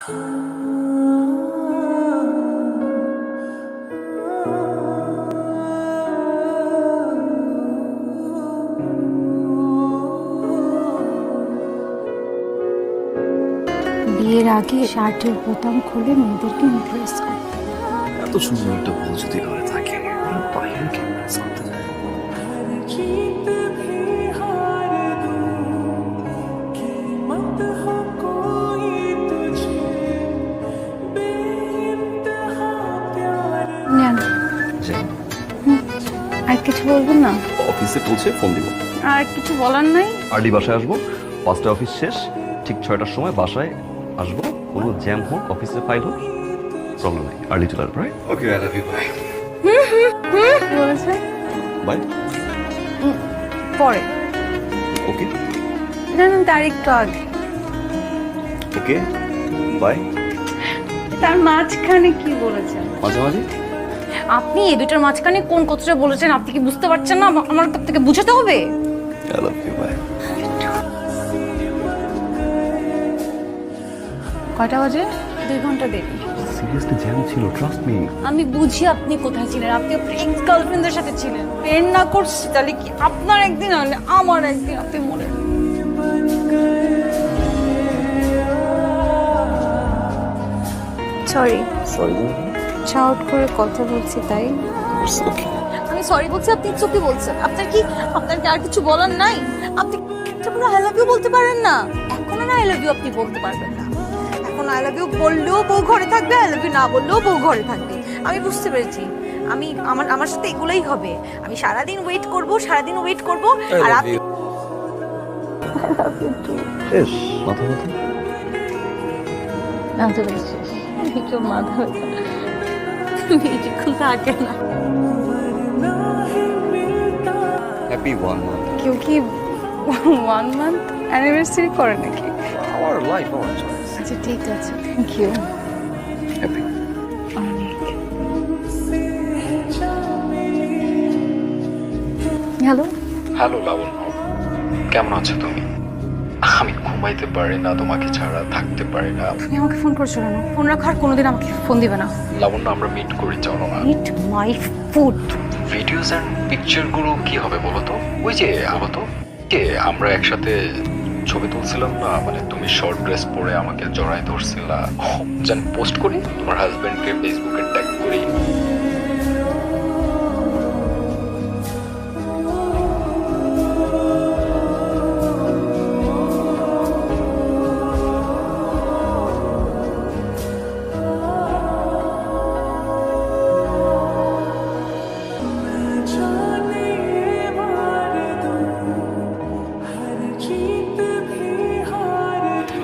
বিয়ের আগে শার্টের বোতাম খুলে মেয়েদেরকে ইমপ্রেস করতে। এত সুন্দর একটা বউ যদি ঘরে থাকে বাইরে কি ইমপ্রেস করতে যায়? নেন। আর কিছু বলবেন না? অফিসে পৌঁছে ফোন দিব। আর কিছু বলার নাই? আর্লি বাসায় আসবো, 5টায় অফিস শেষ, ঠিক 6টার সময় বাসায় আসবো। কোনো জ্যাম হোক, অফিসে ফাইল হোক, প্রবলেম নেই। আর্লি চলে আসবো, right? Okay, I love you, bye. কি বলেছে? বাই। পরে। ওকে। না না, তার একটু আগে। ওকে, বাই। তার মাঝখানে কি বলেছেন? মাঝামাঝি? আপনি এই দুটার মাঝখানে কোন কথাটা বলেছেন আপনি কি বুঝতে পারছেন না? আমার তার থেকে বুঝাতে হবে। I love you, bye. কয়টা বাজে? 2 ঘন্টা দেরি। সিরিয়াসলি জ্যাম ছিল, ট্রাস্ট মি। আমি বুঝি আপনি কোথায় ছিলেন। আপনি আপনার এক্স গার্লফ্রেন্ডের সাথে ছিলেন। প্রেম না করছি তাহলে কি আপনার একদিন হলে আমার একদিন আপনি মনে। Sorry sorry. শাউট করে কথা বলছি তাই। It's okay. আমি সরি বলছি, আপনি চুপি বলছেন। আপনার কি আর কিছু বলার নাই? আপনি কোনো আই লাভ ইউ বলতে পারেন না? এখনো না আই লাভ ইউ আপনি বলতে পারবেন না। এখন আই লাভ ইউ বললেও বউ ঘরে থাকবে, আই লাভ ইউ না বললেও বউ ঘরে থাকবে। আমি বুঝতে পেরেছি। আমার সাথে এগুলোই হবে। আমি সারাদিন ওয়েট করব আর আপনি এস মাথা ব্যথা? মাথা ব্যথা একটু মাথা ব্যথা বেশিক্ষণ থাকে না। Happy 1 month। কেউ কি 1 month অ্যানিভার্সারি করে নাকি? Our life, our choice. আচ্ছা ঠিক আছে, thank you. Happy. Hello. Hello Labanya, কেমন আছো তুমি? আমি ঘুমাইতে পারি না, তোমাকে ছাড়া থাকতে পারি না। তুমি আমাকে ফোন করছো কেন? ফোন রাখার কোনোদিন আমাকে ফোন দিবে না। লাবণ্য, আমরা মিট করি, চলো না। ইট মাই ফুড। ভিডিওস অ্যান্ড পিকচারগুলো কি হবে বলো তো? ওই যে আমরা একসাথে ছবি তুলছিলাম না, মানে তুমি শর্ট ড্রেস পরে আমাকে জড়াই ধরছিলা। যেন পোস্ট করি, তোমার হাজবেন্ডকে ফেসবুকে ট্যাগ করি।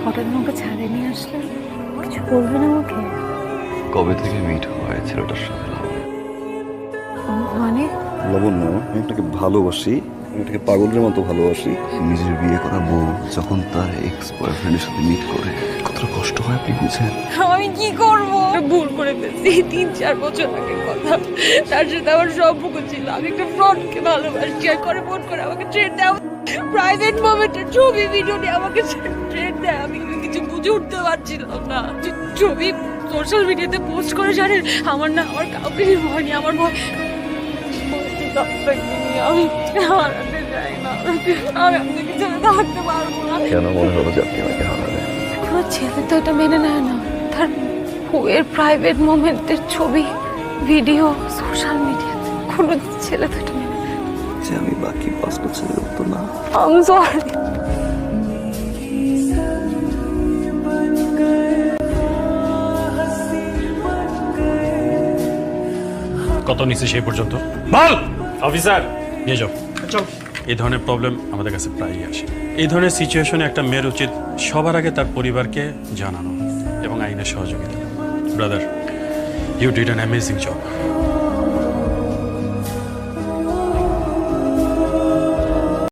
হঠাৎ আমাকে ছাড়ে নিয়ে আসলে কিছু বলবে না আমাকে? কবে থেকে মিট হয় ছেলেটার সাথে? মানে লাবণ্য, আমি আপনাকে ভালোবাসি, আমি এটাকে পাগলের মতো ভালোবাসি। নিজের বিয়ে করা বউ যখন তার এক্স বয়ফ্রেন্ডের সাথে মিট করে কতটা কষ্ট হয় আপনি বুঝেন? আমি কি করব? ভুল করে ফেলছি। 3-4 বছর আগের কথা। তার সাথে আমার সম্পর্ক ছিল। আমি একটা ফ্রডকে ভালোবাসি। আর করে ফোন করে আমাকে ট্রেড দেয়, প্রাইভেট মোমেন্টের ছবি ভিডিও নিয়ে আমাকে ট্রেড দেয়। আমি কিছু বুঝে উঠতে পারছিলাম না। ছবি সোশ্যাল মিডিয়াতে পোস্ট করে জানেন, আমার কাউকে ভয় নেই। আমার ভয় আমি হারাতে চাই না। আমি আপনাকে ছেড়ে থাকতে পারবো না। কেন মনে হলো যে আপনি আমাকে হারাবেন? কোনো ছেলে তো এটা মেনে নেয় না। তার বউয়ের প্রাইভেট মোমেন্টের ছবি ভিডিও সোশ্যাল মিডিয়াতে কোনো ছেলে তো এটা মেনে নেয় না। যে আমি বাকি 5টা ছেলের মতো না। I'm sorry. কত নিচে সেই পর্যন্ত বল অফিসার নিয়ে যাও। চল। এই ধরনের প্রবলেম আমাদের কাছে প্রায়ই আসে। এই ধরনের সিচুয়েশনে একটা মেয়ের উচিত সবার আগে তার পরিবারকে জানানো এবং আইনের সহযোগিতা। Brother, you did an amazing job.